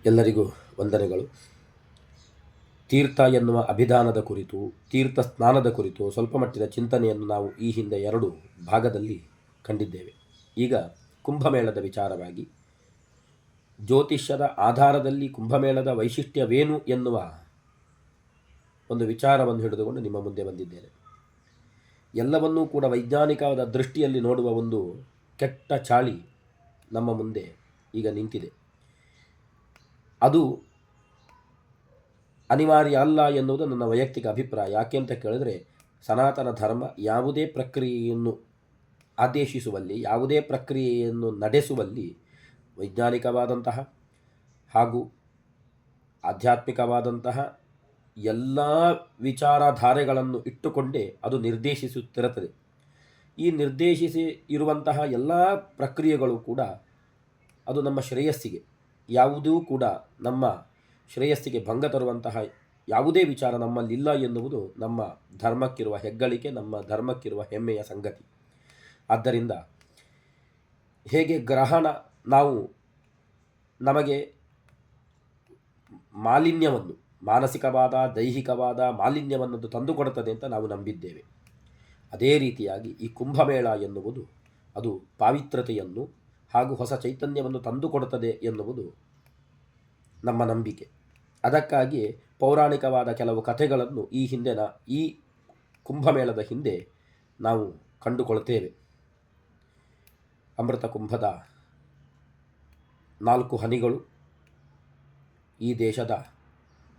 ಎಲ್ಲರಿಗೂ ವಂದನೆಗಳು. ತೀರ್ಥ ಎನ್ನುವ ಅಭಿಧಾನದ ಕುರಿತು, ತೀರ್ಥ ಸ್ನಾನದ ಕುರಿತು ಸ್ವಲ್ಪ ಮಟ್ಟಿನ ಚಿಂತನೆಯನ್ನು ನಾವು ಈ ಹಿಂದೆ 2 ಭಾಗದಲ್ಲಿ ಕಂಡಿದ್ದೇವೆ. ಈಗ ಕುಂಭಮೇಳದ ವಿಚಾರವಾಗಿ ಜ್ಯೋತಿಷ್ಯದ ಆಧಾರದಲ್ಲಿ ಕುಂಭಮೇಳದ ವೈಶಿಷ್ಟ್ಯವೇನು ಎನ್ನುವ ಒಂದು ವಿಚಾರವನ್ನು ಹಿಡಿದುಕೊಂಡು ನಿಮ್ಮ ಮುಂದೆ ಬಂದಿದ್ದೇನೆ. ಎಲ್ಲವನ್ನೂ ಕೂಡ ವೈಜ್ಞಾನಿಕವಾದ ದೃಷ್ಟಿಯಲ್ಲಿ ನೋಡುವ ಒಂದು ಕೆಟ್ಟ ಚಾಳಿ ನಮ್ಮ ಮುಂದೆ ಈಗ ನಿಂತಿದೆ. ಅದು ಅನಿವಾರ್ಯ ಅಲ್ಲ ಎನ್ನುವುದು ನನ್ನ ವೈಯಕ್ತಿಕ ಅಭಿಪ್ರಾಯ. ಯಾಕೆ ಅಂತ ಕೇಳಿದ್ರೆ, ಸನಾತನ ಧರ್ಮ ಯಾವುದೇ ಪ್ರಕ್ರಿಯೆಯನ್ನು ಆದೇಶಿಸುವಲ್ಲಿ, ಯಾವುದೇ ಪ್ರಕ್ರಿಯೆಯನ್ನು ನಡೆಸುವಲ್ಲಿ ವೈಜ್ಞಾನಿಕವಾದಂತಹ ಹಾಗೂ ಆಧ್ಯಾತ್ಮಿಕವಾದಂತಹ ಎಲ್ಲ ವಿಚಾರಧಾರೆಗಳನ್ನು ಇಟ್ಟುಕೊಂಡೇ ಅದು ನಿರ್ದೇಶಿಸುತ್ತಿರುತ್ತದೆ. ಈ ನಿರ್ದೇಶಿಸಿ ಇರುವಂತಹ ಎಲ್ಲ ಪ್ರಕ್ರಿಯೆಗಳು ಕೂಡ ಅದು ನಮ್ಮ ಶ್ರೇಯಸ್ಸಿಗೆ, ಯಾವುದೂ ಕೂಡ ನಮ್ಮ ಶ್ರೇಯಸ್ಸಿಗೆ ಭಂಗ ತರುವಂತಹ ಯಾವುದೇ ವಿಚಾರ ನಮ್ಮಲ್ಲಿಲ್ಲ ಎನ್ನುವುದು ನಮ್ಮ ಧರ್ಮಕ್ಕಿರುವ ಹೆಗ್ಗಳಿಕೆ, ನಮ್ಮ ಧರ್ಮಕ್ಕಿರುವ ಹೆಮ್ಮೆಯ ಸಂಗತಿ. ಆದ್ದರಿಂದ ಹೇಗೆ ಗ್ರಹಣ ನಮಗೆ ಮಾಲಿನ್ಯವನ್ನು, ಮಾನಸಿಕವಾದ ದೈಹಿಕವಾದ ಮಾಲಿನ್ಯವನ್ನು ತಂದುಕೊಡುತ್ತದೆ ಅಂತ ನಾವು ನಂಬಿದ್ದೇವೆ, ಅದೇ ರೀತಿಯಾಗಿ ಈ ಕುಂಭಮೇಳ ಎನ್ನುವುದು ಅದು ಪಾವಿತ್ರತೆಯನ್ನು ಹಾಗೂ ಹೊಸ ಚೈತನ್ಯವನ್ನು ತಂದುಕೊಡುತ್ತದೆ ಎನ್ನುವುದು ನಮ್ಮ ನಂಬಿಕೆ. ಅದಕ್ಕಾಗಿ ಪೌರಾಣಿಕವಾದ ಕೆಲವು ಕಥೆಗಳನ್ನು ಈ ಕುಂಭಮೇಳದ ಹಿಂದೆ ನಾವು ಕಂಡುಕೊಳ್ತೇವೆ. ಅಮೃತ ಕುಂಭದ 4 ಹನಿಗಳು ಈ ದೇಶದ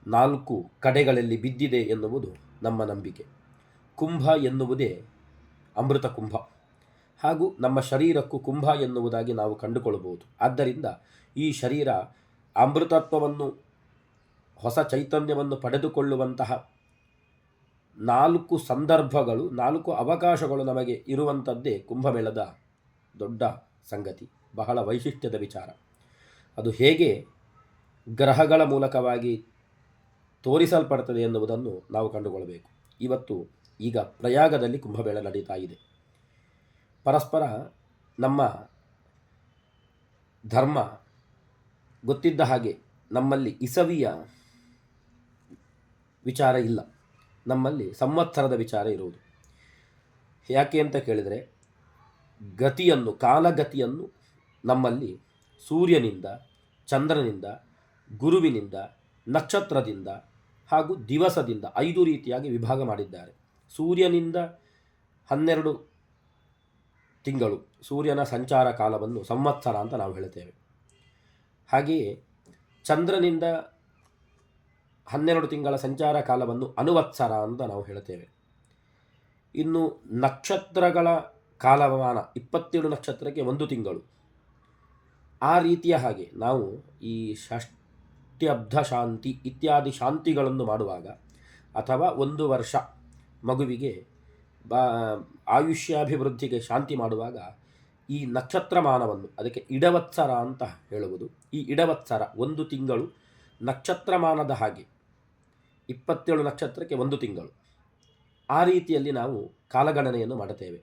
4 ಕಡೆಗಳಲ್ಲಿ ಬಿದ್ದಿದೆ ಎನ್ನುವುದು ನಮ್ಮ ನಂಬಿಕೆ. ಕುಂಭ ಎನ್ನುವುದೇ ಅಮೃತ ಕುಂಭ, ಹಾಗೂ ನಮ್ಮ ಶರೀರಕ್ಕೂ ಕುಂಭ ಎನ್ನುವುದಾಗಿ ನಾವು ಕಂಡುಕೊಳ್ಳಬಹುದು. ಆದ್ದರಿಂದ ಈ ಶರೀರ ಅಮೃತತ್ವವನ್ನು, ಹೊಸ ಚೈತನ್ಯವನ್ನು ಪಡೆದುಕೊಳ್ಳುವಂತಹ 4 ಸಂದರ್ಭಗಳು, 4 ಅವಕಾಶಗಳು ನಮಗೆ ಇರುವಂಥದ್ದೇ ಕುಂಭಮೇಳದ ದೊಡ್ಡ ಸಂಗತಿ, ಬಹಳ ವೈಶಿಷ್ಟ್ಯದ ವಿಚಾರ. ಅದು ಹೇಗೆ ಗ್ರಹಗಳ ಮೂಲಕವಾಗಿ ತೋರಿಸಲ್ಪಡ್ತದೆ ಎನ್ನುವುದನ್ನು ನಾವು ಕಂಡುಕೊಳ್ಳಬೇಕು. ಈಗ ಪ್ರಯಾಗದಲ್ಲಿ ಕುಂಭಮೇಳ ನಡೀತಾ ಇದೆ. ಪರಸ್ಪರ ನಮ್ಮ ಧರ್ಮ ಗೊತ್ತಿದ್ದ ಹಾಗೆ ನಮ್ಮಲ್ಲಿ ಇಸವಿಯ ವಿಚಾರ ಇಲ್ಲ, ನಮ್ಮಲ್ಲಿ ಸಂವತ್ಸರದ ವಿಚಾರ ಇರುವುದು. ಯಾಕೆ ಅಂತ ಕೇಳಿದರೆ, ಕಾಲಗತಿಯನ್ನು ನಮ್ಮಲ್ಲಿ ಸೂರ್ಯನಿಂದ, ಚಂದ್ರನಿಂದ, ಗುರುವಿನಿಂದ, ನಕ್ಷತ್ರದಿಂದ ಹಾಗೂ ದಿವಸದಿಂದ 5 ರೀತಿಯಾಗಿ ವಿಭಾಗ ಮಾಡಿದ್ದಾರೆ. ಸೂರ್ಯನಿಂದ 12 ತಿಂಗಳು, ಸೂರ್ಯನ ಸಂಚಾರ ಕಾಲವನ್ನು ಸಂವತ್ಸರ ಅಂತ ನಾವು ಹೇಳ್ತೇವೆ. ಹಾಗೆಯೇ ಚಂದ್ರನಿಂದ 12 ತಿಂಗಳ ಸಂಚಾರ ಕಾಲವನ್ನು ಅನುವತ್ಸರ ಅಂತ ನಾವು ಹೇಳ್ತೇವೆ. ಇನ್ನು ನಕ್ಷತ್ರಗಳ ಕಾಲಮಾನ 27 ನಕ್ಷತ್ರಕ್ಕೆ 1 ತಿಂಗಳು. ಆ ರೀತಿಯ ಹಾಗೆ ನಾವು ಈ ಷಷ್ಟ್ಯಬ್ಧ ಶಾಂತಿ ಇತ್ಯಾದಿ ಶಾಂತಿಗಳನ್ನು ಮಾಡುವಾಗ, ಅಥವಾ 1 ವರ್ಷ ಮಗುವಿಗೆ ಆಯುಷ್ಯಾಭಿವೃದ್ಧಿಗೆ ಶಾಂತಿ ಮಾಡುವಾಗ ಈ ನಕ್ಷತ್ರಮಾನವನ್ನು, ಅದಕ್ಕೆ ಇಡವತ್ಸರ ಅಂತ ಹೇಳುವುದು. ಈ ಇಡವತ್ಸರ 1 ತಿಂಗಳು ನಕ್ಷತ್ರಮಾನದ ಹಾಗೆ, 27 ನಕ್ಷತ್ರಕ್ಕೆ 1 ತಿಂಗಳು, ಆ ರೀತಿಯಲ್ಲಿ ನಾವು ಕಾಲಗಣನೆಯನ್ನು ಮಾಡುತ್ತೇವೆ.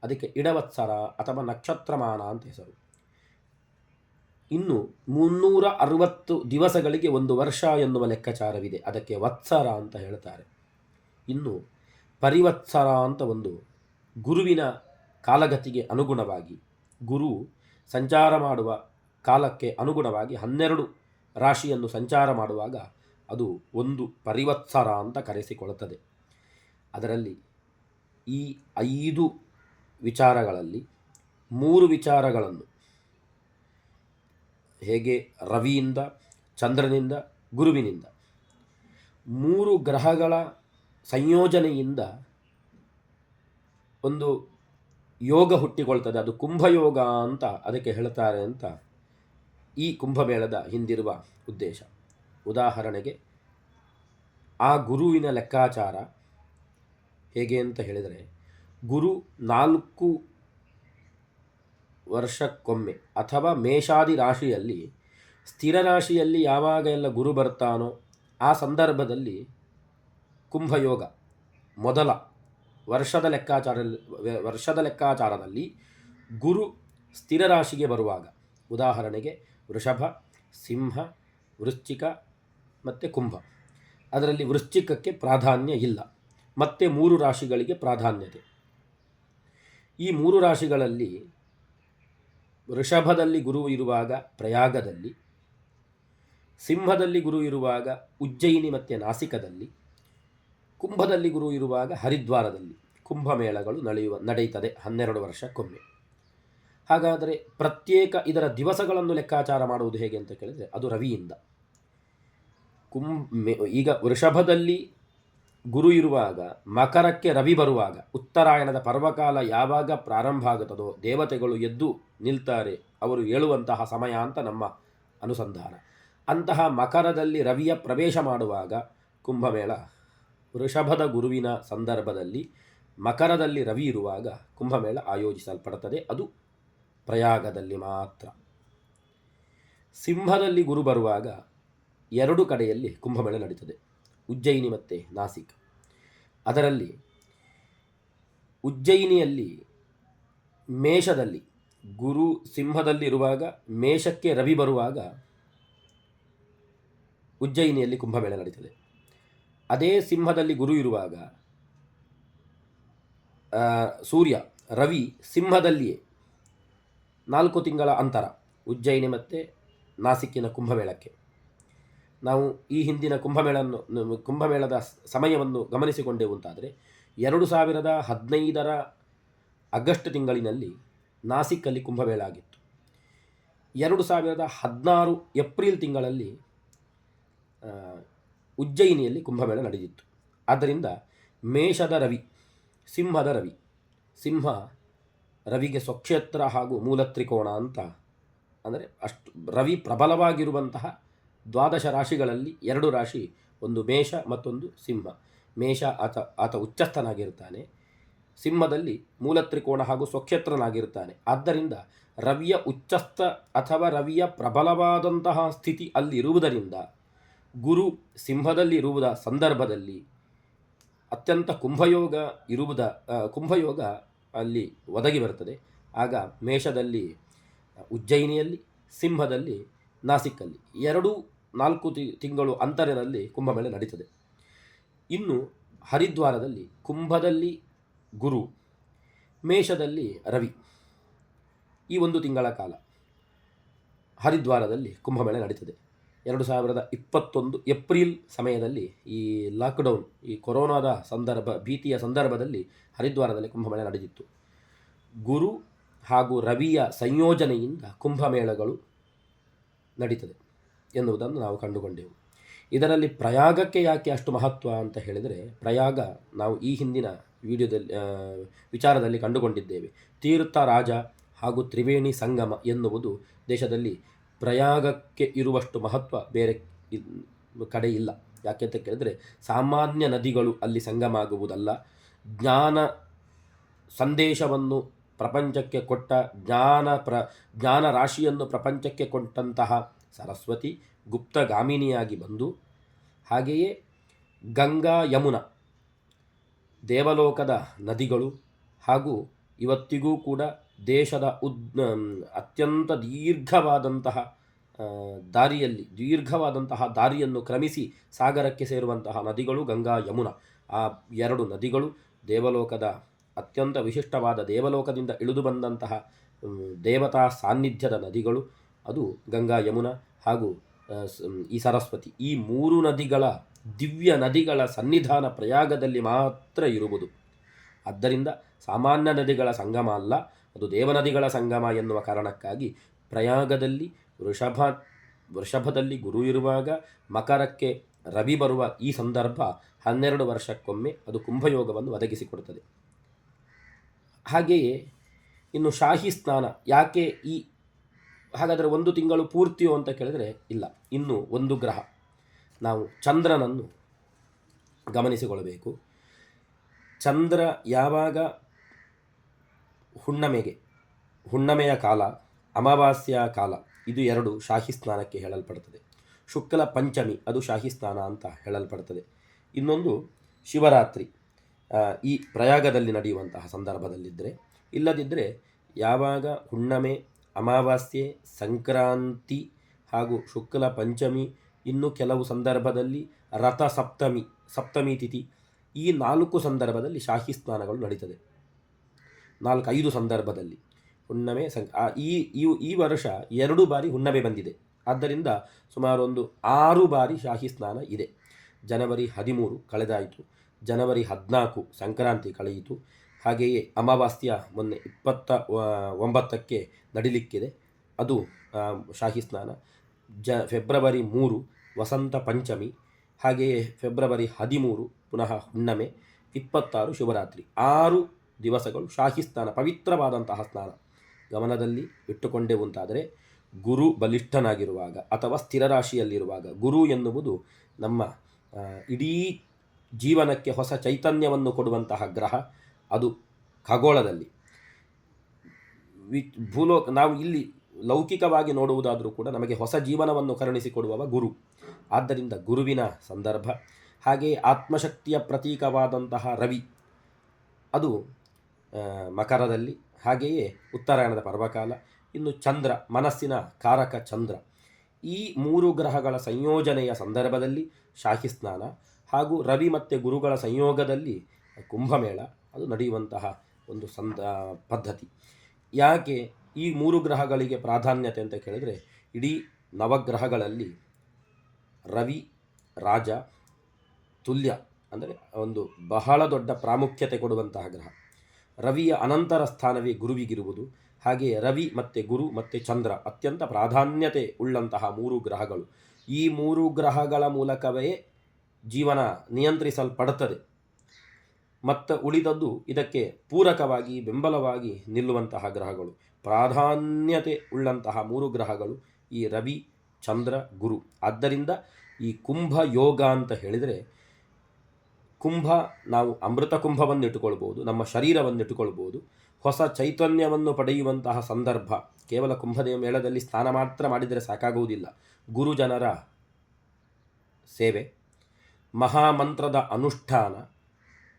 ಅದಕ್ಕೆ ಇಡವತ್ಸರ ಅಥವಾ ನಕ್ಷತ್ರಮಾನ ಅಂತ ಹೆಸರು. ಇನ್ನು 360 ದಿವಸಗಳಿಗೆ 1 ವರ್ಷ ಎನ್ನುವ ಲೆಕ್ಕಾಚಾರವಿದೆ, ಅದಕ್ಕೆ ವತ್ಸರ ಅಂತ ಹೇಳ್ತಾರೆ. ಇನ್ನು ಪರಿವತ್ಸರ ಅಂತ ಒಂದು ಗುರುವಿನ ಕಾಲಗತಿಗೆ ಅನುಗುಣವಾಗಿ, ಗುರು ಸಂಚಾರ ಮಾಡುವ ಕಾಲಕ್ಕೆ ಅನುಗುಣವಾಗಿ 12 ರಾಶಿಯನ್ನು ಸಂಚಾರ ಮಾಡುವಾಗ ಅದು ಒಂದು ಪರಿವತ್ಸರ ಅಂತ ಕರೆಸಿಕೊಳ್ಳುತ್ತದೆ. ಅದರಲ್ಲಿ ಈ 5 ವಿಚಾರಗಳಲ್ಲಿ 3 ವಿಚಾರಗಳನ್ನು ಹೇಗೆ ರವಿಯಿಂದ, ಚಂದ್ರನಿಂದ, ಗುರುವಿನಿಂದ 3 ಗ್ರಹಗಳ ಸಂಯೋಜನೆಯಿಂದ ಒಂದು ಯೋಗ ಹುಟ್ಟಿಕೊಳ್ತದೆ, ಅದು ಕುಂಭಯೋಗ ಅಂತ ಅದಕ್ಕೆ ಹೇಳ್ತಾರೆ ಅಂತ ಈ ಕುಂಭಮೇಳದ ಹಿಂದಿರುವ ಉದ್ದೇಶ. ಉದಾಹರಣೆಗೆ ಆ ಗುರುವಿನ ಲೆಕ್ಕಾಚಾರ ಹೇಗೆ ಅಂತ ಹೇಳಿದರೆ, ಗುರು 4 ವರ್ಷಕ್ಕೊಮ್ಮೆ ಅಥವಾ ಮೇಷಾದಿ ರಾಶಿಯಲ್ಲಿ, ಸ್ಥಿರ ರಾಶಿಯಲ್ಲಿ ಯಾವಾಗ ಎಲ್ಲ ಗುರು ಬರ್ತಾನೋ ಆ ಸಂದರ್ಭದಲ್ಲಿ ಕುಂಭಯೋಗ ಮೊದಲ ವರ್ಷದ ಲೆಕ್ಕಾಚಾರದಲ್ಲಿ ಗುರು ಸ್ಥಿರ ರಾಶಿಗೆ ಬರುವಾಗ, ಉದಾಹರಣೆಗೆ ವೃಷಭ, ಸಿಂಹ, ವೃಶ್ಚಿಕ ಮತ್ತು ಕುಂಭ. ಅದರಲ್ಲಿ ವೃಶ್ಚಿಕಕ್ಕೆ ಪ್ರಾಧಾನ್ಯ ಇಲ್ಲ, ಮತ್ತು 3 ರಾಶಿಗಳಿಗೆ ಪ್ರಾಧಾನ್ಯತೆ. ಈ 3 ರಾಶಿಗಳಲ್ಲಿ ವೃಷಭದಲ್ಲಿ ಗುರು ಇರುವಾಗ ಪ್ರಯಾಗದಲ್ಲಿ, ಸಿಂಹದಲ್ಲಿ ಗುರು ಇರುವಾಗ ಉಜ್ಜಯಿನಿ ಮತ್ತು ನಾಸಿಕದಲ್ಲಿ, ಕುಂಭದಲ್ಲಿ ಗುರು ಇರುವಾಗ ಹರಿದ್ವಾರದಲ್ಲಿ ಕುಂಭಮೇಳಗಳು ನಡೆಯುತ್ತದೆ 12 ವರ್ಷಕ್ಕೊಮ್ಮೆ. ಹಾಗಾದರೆ ಪ್ರತ್ಯೇಕ ಇದರ ದಿವಸಗಳನ್ನು ಲೆಕ್ಕಾಚಾರ ಮಾಡುವುದು ಹೇಗೆ ಅಂತ ಕೇಳಿದರೆ ಅದು ರವಿಯಿಂದ. ಈಗ ವೃಷಭದಲ್ಲಿ ಗುರು ಇರುವಾಗ ಮಕರಕ್ಕೆ ರವಿ ಬರುವಾಗ ಉತ್ತರಾಯಣದ ಪರ್ವಕಾಲ ಯಾವಾಗ ಪ್ರಾರಂಭ ಆಗುತ್ತದೋ ದೇವತೆಗಳು ಎದ್ದು ನಿಲ್ತಾರೆ, ಅವರು ಹೇಳುವಂತಹ ಸಮಯ ಅಂತ ನಮ್ಮ ಅನುಸಂಧಾನ. ಅಂತಹ ಮಕರದಲ್ಲಿ ರವಿಯ ಪ್ರವೇಶ ಮಾಡುವಾಗ ಕುಂಭಮೇಳ, ವೃಷಭದ ಗುರುವಿನ ಸಂದರ್ಭದಲ್ಲಿ ಮಕರದಲ್ಲಿ ರವಿ ಇರುವಾಗ ಕುಂಭಮೇಳ ಆಯೋಜಿಸಲ್ಪಡುತ್ತದೆ. ಅದು ಪ್ರಯಾಗದಲ್ಲಿ ಮಾತ್ರ. ಸಿಂಹದಲ್ಲಿ ಗುರು ಬರುವಾಗ 2 ಕಡೆಯಲ್ಲಿ ಕುಂಭಮೇಳ ನಡೀತದೆ, ಉಜ್ಜಯಿನಿ ಮತ್ತು ನಾಸಿಕ್. ಅದರಲ್ಲಿ ಉಜ್ಜಯಿನಿಯಲ್ಲಿ ಮೇಷದಲ್ಲಿ ಗುರು ಸಿಂಹದಲ್ಲಿ ಇರುವಾಗ ಮೇಷಕ್ಕೆ ರವಿ ಬರುವಾಗ ಉಜ್ಜಯಿನಿಯಲ್ಲಿ ಕುಂಭಮೇಳ ನಡೀತದೆ. ಅದೇ ಸಿಂಹದಲ್ಲಿ ಗುರು ಇರುವಾಗ ಸೂರ್ಯ ರವಿ ಸಿಂಹದಲ್ಲಿಯೇ 4 ತಿಂಗಳ ಅಂತರ ಉಜ್ಜಯಿನಿ ಮತ್ತು ನಾಸಿಕ್ಕಿನ ಕುಂಭಮೇಳಕ್ಕೆ. ನಾವು ಈ ಹಿಂದಿನ ಕುಂಭಮೇಳದ ಸಮಯವನ್ನು ಗಮನಿಸಿಕೊಂಡೆವು ಅಂತಾದರೆ 2015 ಆಗಸ್ಟ್ ತಿಂಗಳಿನಲ್ಲಿ ನಾಸಿಕ್ಕಲ್ಲಿ ಕುಂಭಮೇಳ ಆಗಿತ್ತು. 2016 ಏಪ್ರಿಲ್ ತಿಂಗಳಲ್ಲಿ ಉಜ್ಜಯಿನಿಯಲ್ಲಿ ಕುಂಭಮೇಳ ನಡೆದಿತ್ತು. ಆದ್ದರಿಂದ ಮೇಷದ ರವಿ, ಸಿಂಹದ ರವಿ, ಸಿಂಹ ರವಿಗೆ ಸ್ವಕ್ಷೇತ್ರ ಹಾಗೂ ಮೂಲತ್ರಿಕೋಣ ಅಂತ, ಅಂದರೆ ಅಷ್ಟು ರವಿ ಪ್ರಬಲವಾಗಿರುವಂತಹ 12 ರಾಶಿಗಳಲ್ಲಿ 2 ರಾಶಿ, ಒಂದು ಮೇಷ ಮತ್ತೊಂದು ಸಿಂಹ. ಮೇಷ ಆತ ಉಚ್ಚಸ್ಥನಾಗಿರ್ತಾನೆ, ಸಿಂಹದಲ್ಲಿ ಮೂಲತ್ರಿಕೋಣ ಹಾಗೂ ಸ್ವಕ್ಷೇತ್ರನಾಗಿರ್ತಾನೆ. ಆದ್ದರಿಂದ ರವಿಯ ಉಚ್ಚಸ್ಥ ಅಥವಾ ರವಿಯ ಪ್ರಬಲವಾದಂತಹ ಸ್ಥಿತಿ ಅಲ್ಲಿರುವುದರಿಂದ ಗುರು ಸಿಂಹದಲ್ಲಿ ಇರುವುದ ಸಂದರ್ಭದಲ್ಲಿ ಅತ್ಯಂತ ಕುಂಭಯೋಗ ಅಲ್ಲಿ ಒದಗಿ ಬರ್ತದೆ. ಆಗ ಮೇಷದಲ್ಲಿ ಉಜ್ಜಯಿನಿಯಲ್ಲಿ, ಸಿಂಹದಲ್ಲಿ ನಾಸಿಕ್ಕಲ್ಲಿ 4 ತಿಂಗಳು ಅಂತರದಲ್ಲಿ ಕುಂಭಮೇಳ ನಡೀತದೆ. ಇನ್ನು ಹರಿದ್ವಾರದಲ್ಲಿ ಕುಂಭದಲ್ಲಿ ಗುರು, ಮೇಷದಲ್ಲಿ ರವಿ, ಈ 1 ತಿಂಗಳ ಕಾಲ ಹರಿದ್ವಾರದಲ್ಲಿ ಕುಂಭಮೇಳ ನಡೀತದೆ. 2021 ಏಪ್ರಿಲ್ ಸಮಯದಲ್ಲಿ ಈ ಲಾಕ್ಡೌನ್, ಈ ಕೊರೋನಾದ ಭೀತಿಯ ಸಂದರ್ಭದಲ್ಲಿ ಹರಿದ್ವಾರದಲ್ಲಿ ಕುಂಭಮೇಳ ನಡೆದಿತ್ತು. ಗುರು ಹಾಗೂ ರವಿಯ ಸಂಯೋಜನೆಯಿಂದ ಕುಂಭಮೇಳಗಳು ನಡೀತದೆ ಎನ್ನುವುದನ್ನು ನಾವು ಕಂಡುಕೊಂಡೆವು. ಇದರಲ್ಲಿ ಪ್ರಯಾಗಕ್ಕೆ ಯಾಕೆ ಅಷ್ಟು ಮಹತ್ವ ಅಂತ ಹೇಳಿದರೆ, ಪ್ರಯಾಗ ನಾವು ಈ ಹಿಂದಿನ ವಿಚಾರದಲ್ಲಿ ಕಂಡುಕೊಂಡಿದ್ದೇವೆ. ತೀರ್ಥ ರಾಜ ಹಾಗೂ ತ್ರಿವೇಣಿ ಸಂಗಮ ಎನ್ನುವುದು ದೇಶದಲ್ಲಿ ಪ್ರಯಾಗಕ್ಕೆ ಇರುವಷ್ಟು ಮಹತ್ವ ಬೇರೆ ಕಡೆ ಇಲ್ಲ. ಯಾಕೆಂತ ಕೇಳಿದರೆ, ಸಾಮಾನ್ಯ ನದಿಗಳು ಅಲ್ಲಿ ಸಂಗಮ ಆಗುವುದಲ್ಲ, ಜ್ಞಾನ ಸಂದೇಶವನ್ನು ಪ್ರಪಂಚಕ್ಕೆ ಕೊಟ್ಟ ಜ್ಞಾನ ರಾಶಿಯನ್ನು ಪ್ರಪಂಚಕ್ಕೆ ಕೊಟ್ಟಂತಹ ಸರಸ್ವತಿ ಗುಪ್ತಗಾಮಿನಿಯಾಗಿ ಬಂದು, ಹಾಗೆಯೇ ಗಂಗಾ ಯಮುನಾ ದೇವಲೋಕದ ನದಿಗಳು ಹಾಗೂ ಇವತ್ತಿಗೂ ಕೂಡ ದೇಶದ ಅತ್ಯಂತ ದೀರ್ಘವಾದಂತಹ ದಾರಿಯನ್ನು ಕ್ರಮಿಸಿ ಸಾಗರಕ್ಕೆ ಸೇರುವಂತಹ ನದಿಗಳು ಗಂಗಾ ಯಮುನಾ. ಆ 2 ನದಿಗಳು ದೇವಲೋಕದ ಅತ್ಯಂತ ವಿಶಿಷ್ಟವಾದ ದೇವಲೋಕದಿಂದ ಇಳಿದು ಬಂದಂತಹ ದೇವತಾ ಸಾನ್ನಿಧ್ಯದ ನದಿಗಳು. ಅದು ಗಂಗಾ ಯಮುನಾ ಹಾಗೂ ಈ ಸರಸ್ವತಿ. ಈ 3 ನದಿಗಳ ದಿವ್ಯ ನದಿಗಳ ಸನ್ನಿಧಾನ ಪ್ರಯಾಗದಲ್ಲಿ ಮಾತ್ರ ಇರುವುದು. ಆದ್ದರಿಂದ ಸಾಮಾನ್ಯ ನದಿಗಳ ಸಂಗಮ ಅಲ್ಲ, ಅದು ದೇವನದಿಗಳ ಸಂಗಮ ಎನ್ನುವ ಕಾರಣಕ್ಕಾಗಿ ಪ್ರಯಾಗದಲ್ಲಿ ವೃಷಭದಲ್ಲಿ ಗುರು ಇರುವಾಗ ಮಕರಕ್ಕೆ ರವಿ ಬರುವ ಈ ಸಂದರ್ಭ 12 ವರ್ಷಕ್ಕೊಮ್ಮೆ ಅದು ಕುಂಭಯೋಗವನ್ನು ಒದಗಿಸಿಕೊಡುತ್ತದೆ. ಹಾಗೆಯೇ ಇನ್ನು ಶಾಹಿ ಸ್ನಾನ ಯಾಕೆ ಹಾಗಾದರೆ 1 ತಿಂಗಳು ಪೂರ್ತಿಯೋ ಅಂತ ಕೇಳಿದರೆ ಇಲ್ಲ. ಇನ್ನು ಒಂದು ಗ್ರಹ, ನಾವು ಚಂದ್ರನನ್ನು ಗಮನಿಸಿಕೊಳ್ಳಬೇಕು. ಚಂದ್ರ ಯಾವಾಗ ಹುಣ್ಣಿಮೆಯ ಕಾಲ, ಅಮಾವಾಸ್ಯ ಕಾಲ, ಇದು 2 ಶಾಹಿ ಸ್ನಾನಕ್ಕೆ ಹೇಳಲ್ಪಡುತ್ತದೆ. ಶುಕ್ಲ ಪಂಚಮಿ ಅದು ಶಾಹಿ ಸ್ನಾನ ಅಂತ ಹೇಳಲ್ಪಡುತ್ತದೆ. ಇನ್ನೊಂದು ಶಿವರಾತ್ರಿ ಈ ಪ್ರಯಾಗದಲ್ಲಿ ನಡೆಯುವಂತಹ ಸಂದರ್ಭದಲ್ಲಿದ್ದರೆ, ಇಲ್ಲದಿದ್ದರೆ ಯಾವಾಗ ಹುಣ್ಣಿಮೆ, ಅಮಾವಾಸ್ಯೆ, ಸಂಕ್ರಾಂತಿ ಹಾಗೂ ಶುಕ್ಲ ಪಂಚಮಿ ಇನ್ನು ಕೆಲವು ಸಂದರ್ಭದಲ್ಲಿ ರಥ ಸಪ್ತಮಿ ತಿಥಿ, ಈ 4 ಸಂದರ್ಭದಲ್ಲಿ ಶಾಹಿ ಸ್ನಾನಗಳು ನಡೀತದೆ. 4-5 ಸಂದರ್ಭದಲ್ಲಿ ಹುಣ್ಣಿಮೆ ಈ ವರ್ಷ 2 ಬಾರಿ ಹುಣ್ಣಿಮೆ ಬಂದಿದೆ. ಆದ್ದರಿಂದ ಸುಮಾರು ಒಂದು 6 ಬಾರಿ ಶಾಹಿ ಸ್ನಾನ ಇದೆ. ಜನವರಿ 13 ಕಳೆದಾಯಿತು, ಜನವರಿ 14 ಸಂಕ್ರಾಂತಿ ಕಳೆಯಿತು, ಹಾಗೆಯೇ ಅಮಾವಾಸ್ಯ ಮೊನ್ನೆ 29ಕ್ಕೆ ನಡಿಲಿಕ್ಕಿದೆ, ಅದು ಶಾಹಿ ಸ್ನಾನ. ಫೆಬ್ರವರಿ 3 ವಸಂತ ಪಂಚಮಿ, ಹಾಗೆಯೇ ಫೆಬ್ರವರಿ 13 ಪುನಃ ಹುಣ್ಣಿಮೆ, 26 ಶಿವರಾತ್ರಿ. 6 ದಿವಸಗಳು ಶಾಹಿ ಸ್ನಾನ, ಪವಿತ್ರವಾದಂತಹ ಸ್ನಾನ. ಗಮನದಲ್ಲಿ ಇಟ್ಟುಕೊಂಡೆವುಂತಾದರೆ ಗುರು ಬಲಿಷ್ಠನಾಗಿರುವಾಗ ಅಥವಾ ಸ್ಥಿರ ರಾಶಿಯಲ್ಲಿರುವಾಗ, ಗುರು ಎನ್ನುವುದು ನಮ್ಮ ಇಡೀ ಜೀವನಕ್ಕೆ ಹೊಸ ಚೈತನ್ಯವನ್ನು ಕೊಡುವಂತಹ ಗ್ರಹ. ಅದು ಖಗೋಳದಲ್ಲಿ ನಾವು ಇಲ್ಲಿ ಲೌಕಿಕವಾಗಿ ನೋಡುವುದಾದರೂ ಕೂಡ ನಮಗೆ ಹೊಸ ಜೀವನವನ್ನು ಕರುಣಿಸಿಕೊಡುವವ ಗುರು. ಆದ್ದರಿಂದ ಗುರುವಿನ ಸಂದರ್ಭ. ಹಾಗೆಯೇ ಆತ್ಮಶಕ್ತಿಯ ಪ್ರತೀಕವಾದಂತಹ ರವಿ, ಅದು ಮಕರದಲ್ಲಿ, ಹಾಗೆಯೇ ಉತ್ತರಾಯಣದ ಪರ್ವಕಾಲ. ಇನ್ನು ಚಂದ್ರ, ಮನಸ್ಸಿನ ಕಾರಕ ಚಂದ್ರ. ಈ 3 ಗ್ರಹಗಳ ಸಂಯೋಜನೆಯ ಸಂದರ್ಭದಲ್ಲಿ ಶಾಹಿ ಸ್ನಾನ, ಹಾಗೂ ರವಿ ಮತ್ತು ಗುರುಗಳ ಸಂಯೋಗದಲ್ಲಿ ಕುಂಭಮೇಳ ಅದು ನಡೆಯುವಂತಹ ಒಂದು ಪದ್ಧತಿ. ಯಾಕೆ ಈ 3 ಗ್ರಹಗಳಿಗೆ ಪ್ರಾಧಾನ್ಯತೆ ಅಂತ ಕೇಳಿದರೆ, ಇಡೀ ನವಗ್ರಹಗಳಲ್ಲಿ ರವಿ ರಾಜ ತುಲ್ಯ, ಅಂದರೆ ಒಂದು ಬಹಳ ದೊಡ್ಡ ಪ್ರಾಮುಖ್ಯತೆ ಕೊಡುವಂತಹ ಗ್ರಹ. ರವಿಯ ಅನಂತರ ಸ್ಥಾನವೇ ಗುರುವಿಗಿರುವುದು. ಹಾಗೆಯೇ ರವಿ ಮತ್ತು ಗುರು ಮತ್ತು ಚಂದ್ರ ಅತ್ಯಂತ ಪ್ರಾಧಾನ್ಯತೆ ಉಳ್ಳಂತಹ 3 ಗ್ರಹಗಳು. ಈ 3 ಗ್ರಹಗಳ ಮೂಲಕವೇ ಜೀವನ ನಿಯಂತ್ರಿಸಲ್ಪಡುತ್ತದೆ. ಮತ್ತು ಉಳಿದದ್ದು ಇದಕ್ಕೆ ಪೂರಕವಾಗಿ ಬೆಂಬಲವಾಗಿ ನಿಲ್ಲುವಂತಹ ಗ್ರಹಗಳು. ಪ್ರಾಧಾನ್ಯತೆ ಉಳ್ಳಂತಹ 3 ಗ್ರಹಗಳು ಈ ರವಿ ಚಂದ್ರ ಗುರು. ಆದ್ದರಿಂದ ಈ ಕುಂಭ ಯೋಗ ಅಂತ ಹೇಳಿದರೆ, ಕುಂಭ ನಾವು ಅಮೃತ ಕುಂಭವನ್ನು ಇಟ್ಟುಕೊಳ್ಬೋದು, ನಮ್ಮ ಶರೀರವನ್ನು ಇಟ್ಟುಕೊಳ್ಬೋದು. ಹೊಸ ಚೈತನ್ಯವನ್ನು ಪಡೆಯುವಂತಹ ಸಂದರ್ಭ. ಕೇವಲ ಕುಂಭದೇವ ಮೇಳದಲ್ಲಿ ಸ್ನಾನ ಮಾತ್ರ ಮಾಡಿದರೆ ಸಾಕಾಗುವುದಿಲ್ಲ. ಗುರುಜನರ ಸೇವೆ, ಮಹಾಮಂತ್ರದ ಅನುಷ್ಠಾನ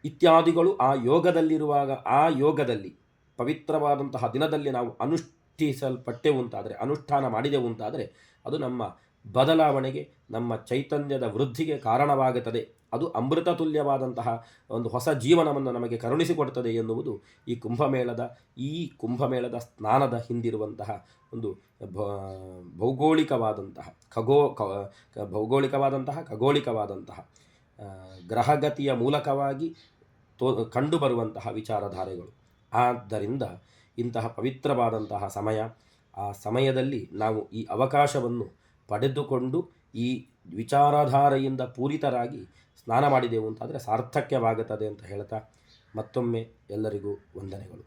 ಇತ್ಯಾದಿಗಳು ಆ ಯೋಗದಲ್ಲಿರುವಾಗ, ಆ ಯೋಗದಲ್ಲಿ ಪವಿತ್ರವಾದಂತಹ ದಿನದಲ್ಲಿ ನಾವು ಅನುಷ್ಠಿಸಲ್ಪಟ್ಟೆವುಂತಾದರೆ, ಅನುಷ್ಠಾನ ಮಾಡಿದೆವುಂತಾದರೆ ಅದು ನಮ್ಮ ಬದಲಾವಣೆಗೆ, ನಮ್ಮ ಚೈತನ್ಯದ ವೃದ್ಧಿಗೆ ಕಾರಣವಾಗುತ್ತದೆ. ಅದು ಅಮೃತ ತುಲ್ಯವಾದಂತಹ ಒಂದು ಹೊಸ ಜೀವನವನ್ನು ನಮಗೆ ಕರುಣಿಸಿಕೊಡುತ್ತದೆ ಎನ್ನುವುದು ಈ ಕುಂಭಮೇಳದ ಸ್ನಾನದ ಹಿಂದಿರುವಂತಹ ಒಂದು ಖಗೋಳಿಕವಾದಂತಹ ಗ್ರಹಗತಿಯ ಮೂಲಕವಾಗಿ ಕಂಡುಬರುವಂತಹ ವಿಚಾರಧಾರೆಗಳು. ಆದ್ದರಿಂದ ಇಂತಹ ಪವಿತ್ರವಾದಂತಹ ಸಮಯ, ಆ ಸಮಯದಲ್ಲಿ ನಾವು ಈ ಅವಕಾಶವನ್ನು ಪಡೆದುಕೊಂಡು ಈ ವಿಚಾರಧಾರೆಯಿಂದ ಪೂರಿತರಾಗಿ ಸ್ನಾನ ಮಾಡಿದೆವು ಅಂತಾದರೆ ಸಾರ್ಥಕ್ಯವಾಗುತ್ತದೆ ಅಂತ ಹೇಳ್ತಾ ಮತ್ತೊಮ್ಮೆ ಎಲ್ಲರಿಗೂ ವಂದನೆಗಳು.